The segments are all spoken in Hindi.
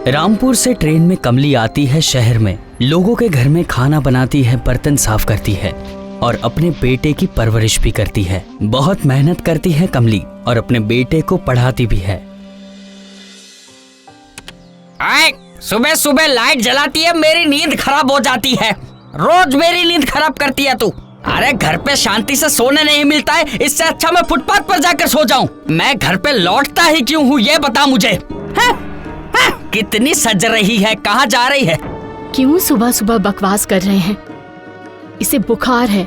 रामपुर से ट्रेन में कमली आती है शहर में, लोगों के घर में खाना बनाती है, बर्तन साफ करती है और अपने बेटे की परवरिश भी करती है। बहुत मेहनत करती है कमली और अपने बेटे को पढ़ाती भी है। सुबह सुबह लाइट जलाती है, मेरी नींद खराब हो जाती है। रोज मेरी नींद खराब करती है तू। अरे घर पे शांति से सोने नहीं मिलता है, इससे अच्छा मैं फुटपाथ पर जाकर सो जाऊं। मैं घर पे लौटता ही क्यों हूँ ये बता मुझे। कितनी सज रही है, कहाँ जा रही है? क्यों सुबह सुबह बकवास कर रहे हैं? इसे बुखार है,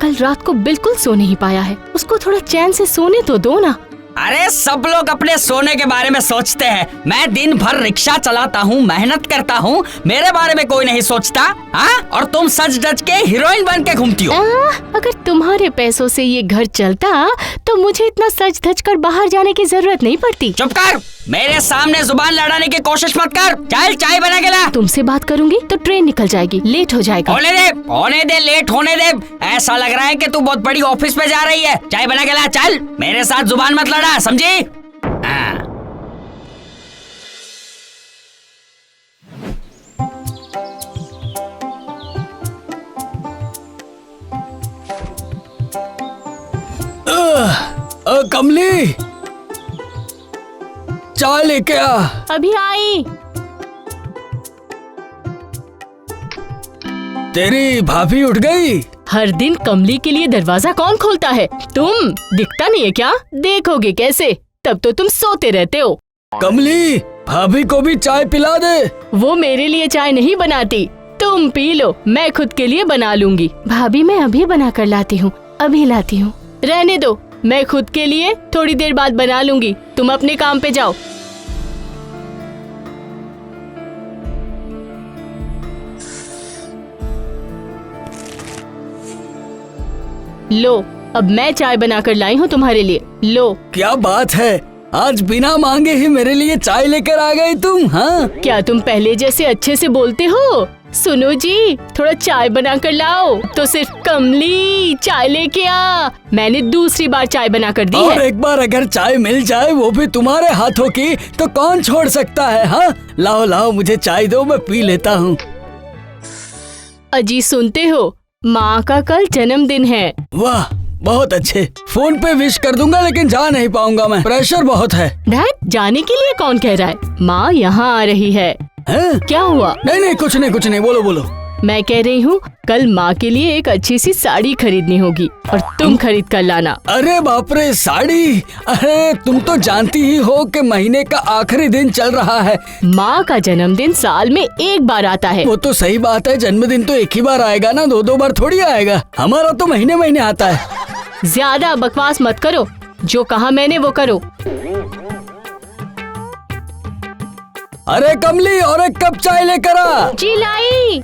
कल रात को बिल्कुल सो नहीं पाया है। उसको थोड़ा चैन से सोने तो दो ना। अरे सब लोग अपने सोने के बारे में सोचते हैं। मैं दिन भर रिक्शा चलाता हूँ, मेहनत करता हूँ, मेरे बारे में कोई नहीं सोचता। हाँ? और तुम सज धज के हीरोइन बन के घूमती हो। अगर तुम्हारे पैसों से ये घर चलता तो मुझे इतना सज धज कर बाहर जाने की जरूरत नहीं पड़ती। चुप कर, मेरे सामने जुबान लड़ाने की कोशिश मत कर। चल चाय बना के ला। तुमसे बात करूंगी तो ट्रेन निकल जाएगी, लेट हो जाएगा। होने दे, लेट होने दे। ऐसा लग रहा है कि तू बहुत बड़ी ऑफिस में जा रही है। चाय बना के ला, चल। मेरे साथ जुबान मत लड़ा, समझी? कमली, चाय लेके आ। अभी आई। तेरी भाभी उठ गई? हर दिन कमली के लिए दरवाजा कौन खोलता है? तुम दिखता नहीं है क्या? देखोगे कैसे? तब तो तुम सोते रहते हो। कमली, भाभी को भी चाय पिला दे। वो मेरे लिए चाय नहीं बनाती, तुम पी लो, मैं खुद के लिए बना लूंगी। भाभी मैं अभी बना कर लाती हूँ, अभी लाती हूँ। रहने दो, मैं खुद के लिए थोड़ी देर बाद बना लूंगी। तुम अपने काम पे जाओ। लो, अब मैं चाय बनाकर लाई हूँ तुम्हारे लिए। लो। क्या बात है, आज बिना मांगे ही मेरे लिए चाय लेकर आ गई तुम। हाँ, क्या तुम पहले जैसे अच्छे से बोलते हो? सुनो जी, थोड़ा चाय बना कर लाओ। तो सिर्फ कमली चाय लेके आ। मैंने दूसरी बार चाय बना कर दी और है। एक बार अगर चाय मिल जाए, वो भी तुम्हारे हाथों की, तो कौन छोड़ सकता है? हाँ, लाओ लाओ, मुझे चाय दो, मैं पी लेता हूँ। अजी सुनते हो, माँ का कल जन्मदिन है। वाह, बहुत अच्छे। फोन पे विश कर दूंगा, लेकिन जा नहीं पाऊंगा मैं, प्रेशर बहुत है। डैड, जाने के लिए कौन कह रहा है? माँ यहाँ आ रही है। क्या हुआ? नहीं, कुछ नहीं, बोलो बोलो। मैं कह रही हूँ, कल माँ के लिए एक अच्छी सी साड़ी खरीदनी होगी और तुम खरीद कर लाना। अरे बाप रे, साड़ी! अरे तुम तो जानती ही हो कि महीने का आखिरी दिन चल रहा है। माँ का जन्मदिन साल में एक बार आता है। वो तो सही बात है, जन्मदिन तो एक ही बार आएगा ना, दो बार थोड़ी आएगा। हमारा तो महीने महीने आता है। ज्यादा बकवास मत करो, जो कहा मैंने वो करो। अरे कमली, और एक कप चाय लेकर आ। जी लाई।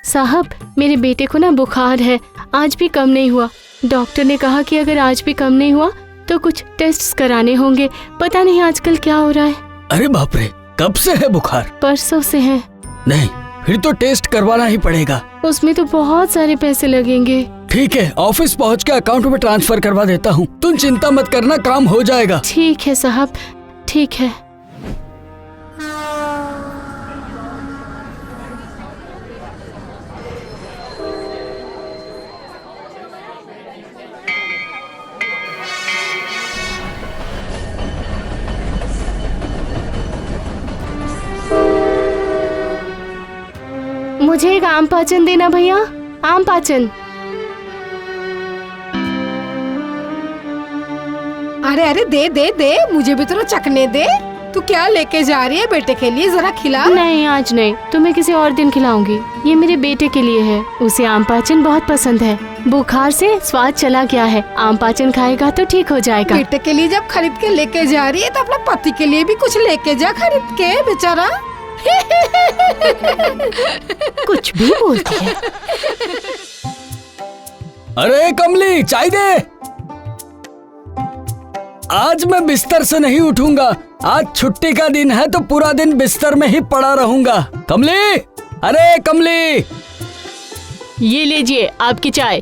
साहब, मेरे बेटे को ना बुखार है, आज भी कम नहीं हुआ। डॉक्टर ने कहा कि अगर आज भी कम नहीं हुआ तो कुछ टेस्ट्स कराने होंगे। पता नहीं आजकल क्या हो रहा है। अरे बाप रे, कब से है बुखार? परसों से है। नहीं, फिर तो टेस्ट करवाना ही पड़ेगा। उसमें तो बहुत सारे पैसे लगेंगे। ठीक है, ऑफिस पहुंच के अकाउंट में ट्रांसफर करवा देता हूँ। तुम चिंता मत करना, काम हो जाएगा। ठीक है साहब, ठीक है। मुझे एक आम पाचन देना भैया, आम पाचन। अरे अरे, दे दे दे, मुझे भी तो चखने दे। तू क्या लेके जा रही है बेटे के लिए? जरा खिला। नहीं, आज नहीं, तुम्हें किसी और दिन खिलाऊंगी। ये मेरे बेटे के लिए है, उसे आम पाचन बहुत पसंद है। बुखार से स्वाद चला गया है, आम पाचन खाएगा तो ठीक हो जाएगा। बेटे के लिए जब खरीद के लेके जा रही है तो अपने पति के लिए भी कुछ लेके जा खरीद के, बेचारा। कुछ भी बोलती है। अरे कमली, चाय दे। आज मैं बिस्तर से नहीं उठूंगा। आज छुट्टी का दिन है तो पूरा दिन बिस्तर में ही पड़ा रहूंगा। कमली, अरे कमली, ये लीजिए आपकी चाय।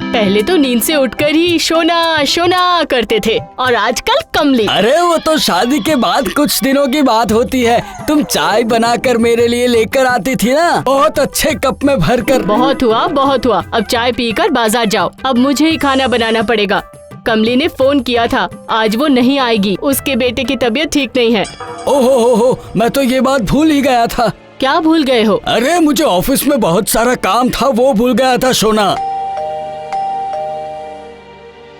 पहले तो नींद से उठकर ही शोना शोना करते थे और आजकल कमली। अरे वो तो शादी के बाद कुछ दिनों की बात होती है। तुम चाय बनाकर मेरे लिए लेकर आती थी ना, बहुत अच्छे कप में भर कर। बहुत हुआ बहुत हुआ, अब चाय पीकर बाजार जाओ। अब मुझे ही खाना बनाना पड़ेगा। कमली ने फोन किया था, आज वो नहीं आएगी, उसके बेटे की तबीयत ठीक नहीं है। ओहो हो, मैं तो ये बात भूल ही गया था। क्या भूल गए हो? अरे मुझे ऑफिस में बहुत सारा काम था, वो भूल गया था सोना।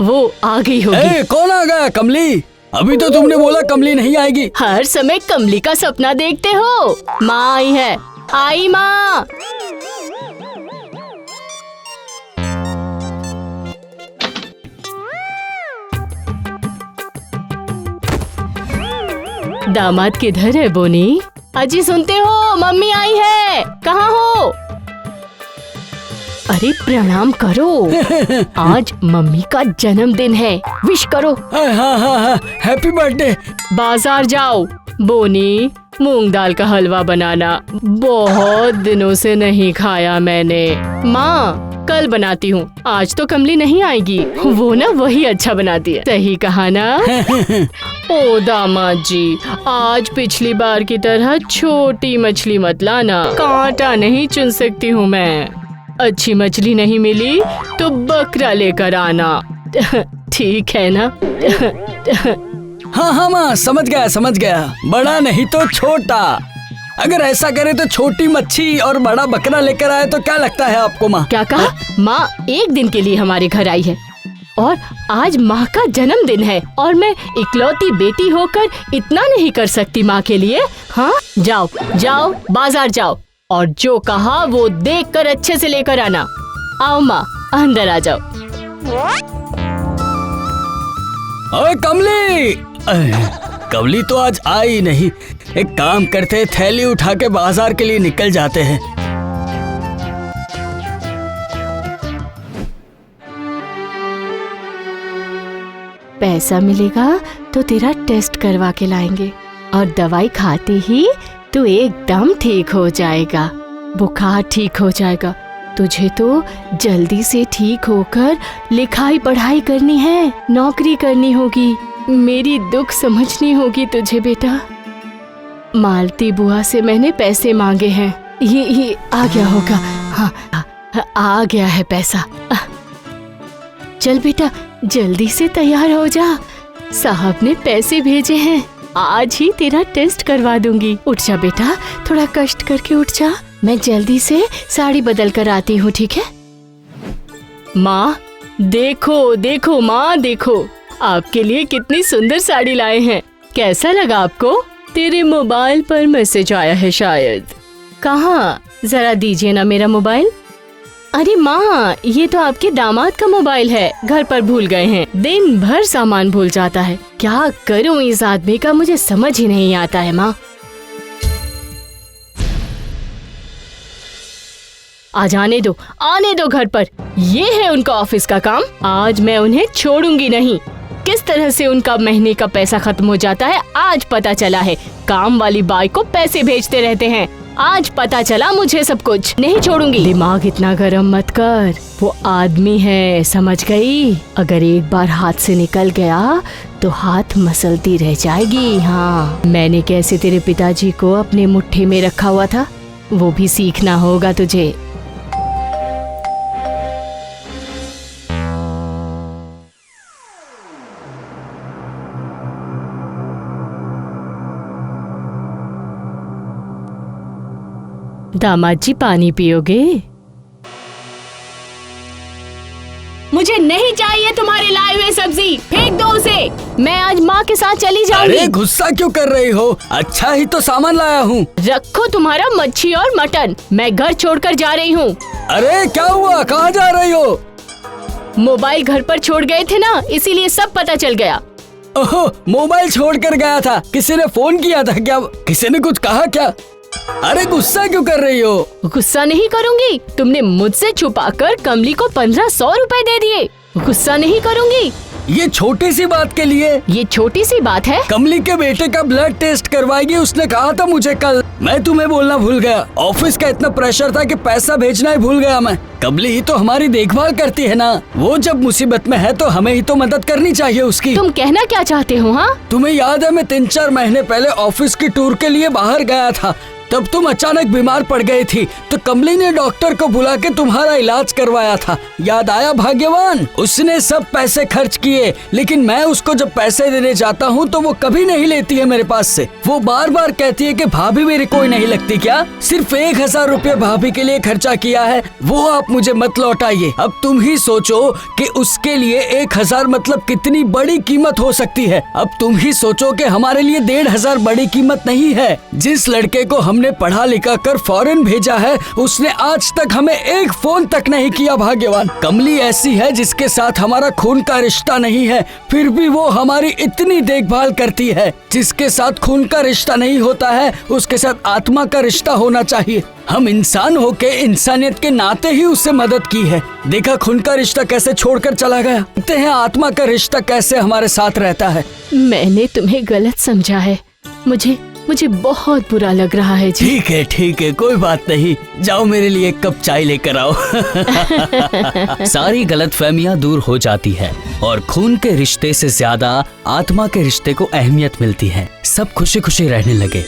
वो आ गई होगी। ए, कौन आ गया? कमली? अभी तो तुमने बोला कमली नहीं आएगी। हर समय कमली का सपना देखते हो। माँ आई है, आई माँ। दामाद किधर है बोनी? अजी सुनते हो, मम्मी आई है, कहाँ हो? अरे प्रणाम करो, आज मम्मी का जन्मदिन है, विश करो। हाँ, हैप्पी बर्थडे। बाजार जाओ बोनी, मूंग दाल का हलवा बनाना, बहुत दिनों से नहीं खाया मैंने। माँ कल बनाती हूँ, आज तो कमली नहीं आएगी, वो ना वही अच्छा बनाती है। सही कहा ना? ओ दामाद जी, आज पिछली बार की तरह छोटी मछली मत लाना, कांटा नहीं चुन सकती हूँ मैं। अच्छी मछली नहीं मिली तो बकरा लेकर आना, ठीक है ना? हाँ माँ, समझ गया। बड़ा नहीं तो छोटा। अगर ऐसा करे तो छोटी मच्छी और बड़ा बकरा लेकर आए तो क्या लगता है आपको माँ? क्या कहा? माँ एक दिन के लिए हमारे घर आई है और आज माँ का जन्मदिन है और मैं इकलौती बेटी होकर इतना नहीं कर सकती माँ के लिए? हाँ, जाओ जाओ बाजार जाओ और जो कहा वो देखकर अच्छे से लेकर आना। आओ माँ, अंदर आ जाओ। ओए कमली! कमली तो आज आई नहीं। एक काम करते, थैली उठा के बाजार के लिए निकल जाते हैं। पैसा मिलेगा तो तेरा टेस्ट करवा के लाएंगे और दवाई खाते ही तू एकदम ठीक हो जाएगा, बुखार ठीक हो जाएगा। तुझे तो जल्दी से ठीक होकर लिखाई पढ़ाई करनी है, नौकरी करनी होगी, मेरी दुख समझनी होगी तुझे बेटा। मालती बुआ से मैंने पैसे मांगे हैं, ये आ गया होगा। हाँ, आ गया है पैसा। चल बेटा जल्दी से तैयार हो जा, साहब ने पैसे भेजे हैं, आज ही तेरा टेस्ट करवा दूंगी। उठ जा बेटा, थोड़ा कष्ट करके उठ जा, मैं जल्दी से साड़ी बदल कर आती हूँ, ठीक है? माँ देखो देखो माँ देखो, आपके लिए कितनी सुंदर साड़ी लाए हैं, कैसा लगा आपको? तेरे मोबाइल पर मैसेज आया है शायद। कहाँ? जरा दीजिए ना मेरा मोबाइल। अरे माँ, ये तो आपके दामाद का मोबाइल है, घर पर भूल गए हैं, दिन भर सामान भूल जाता है, क्या करूँ इस आदमी का, मुझे समझ ही नहीं आता है माँ। आज आने दो घर पर, ये है उनका ऑफिस का काम, आज मैं उन्हें छोड़ूंगी नहीं। किस तरह से उनका महीने का पैसा खत्म हो जाता है आज पता चला है, काम वाली बाई को पैसे भेजते रहते हैं, आज पता चला मुझे सब कुछ, नहीं छोड़ूंगी। दिमाग इतना गरम मत कर, वो आदमी है, समझ गई? अगर एक बार हाथ से निकल गया तो हाथ मसलती रह जाएगी। हाँ, मैंने कैसे तेरे पिताजी को अपने मुट्ठी में रखा हुआ था, वो भी सीखना होगा तुझे। दामाद जी पानी पियोगे? मुझे नहीं चाहिए तुम्हारे लाए हुए सब्जी, फेंक दो उसे, मैं आज माँ के साथ चली जाऊंगी। अरे गुस्सा क्यों कर रही हो, अच्छा ही तो सामान लाया हूँ। रखो तुम्हारा मच्छी और मटन, मैं घर छोड़कर जा रही हूँ। अरे क्या हुआ, कहाँ जा रही हो? मोबाइल घर पर छोड़ गए थे ना, इसीलिए सब पता चल गया। ओहो, मोबाइल छोड़ कर गया था, किसी ने फोन किया था क्या? किसी ने कुछ कहा क्या? अरे गुस्सा क्यों कर रही हो? गुस्सा नहीं करूंगी, तुमने मुझसे छुपाकर कमली को 1500 रुपए दे दिए, गुस्सा नहीं करूंगी। ये छोटी सी बात के लिए? ये छोटी सी बात है? कमली के बेटे का ब्लड टेस्ट करवाएगी, उसने कहा था मुझे कल। मैं तुम्हें बोलना भूल गया। ऑफिस का इतना प्रेशर था कि पैसा भेजना ही भूल गया मैं। कमली ही तो हमारी देखभाल करती है ना। वो जब मुसीबत में है तो हमें ही तो मदद करनी चाहिए उसकी। तुम कहना क्या चाहते हो? हाँ, तुम्हें याद है मैं 3-4 महीने पहले ऑफिस की टूर के लिए बाहर गया था, तब तुम अचानक बीमार पड़ गई थी, तो कमली ने डॉक्टर को बुला के तुम्हारा इलाज करवाया था। याद आया भाग्यवान? उसने सब पैसे खर्च किए, लेकिन मैं उसको जब पैसे देने जाता हूँ तो वो कभी नहीं लेती है मेरे पास से। वो बार बार कहती है कि भाभी मेरी कोई नहीं लगती क्या? सिर्फ 1000 रुपये भाभी के लिए खर्चा किया है, वो आप मुझे मत लौटाइए। अब तुम ही सोचो कि उसके लिए 1000 मतलब कितनी बड़ी कीमत हो सकती है। अब तुम ही सोचो कि हमारे लिए 1500 बड़ी कीमत नहीं है। जिस लड़के को हमने पढ़ा लिखा कर फॉरेन भेजा है, उसने आज तक हमें एक फोन तक नहीं किया भाग्यवान। कमली ऐसी है जिसके साथ हमारा खून का रिश्ता नहीं है, फिर भी वो हमारी इतनी देखभाल करती है। जिसके साथ खून का रिश्ता नहीं होता है उसके साथ आत्मा का रिश्ता होना चाहिए। हम इंसान होके इंसानियत के नाते ही उससे मदद की है। देखा खून का रिश्ता कैसे छोड़कर चला गया। देखते हैं आत्मा का रिश्ता कैसे हमारे साथ रहता है। मैंने तुम्हें गलत समझा है। मुझे बहुत बुरा लग रहा है जी। ठीक है, कोई बात नहीं। जाओ मेरे लिए एक कप चाय लेकर आओ। सारी गलतफहमियां दूर हो जाती है और खून के रिश्ते से ज्यादा आत्मा के रिश्ते को अहमियत मिलती है। सब खुशी खुशी रहने लगे।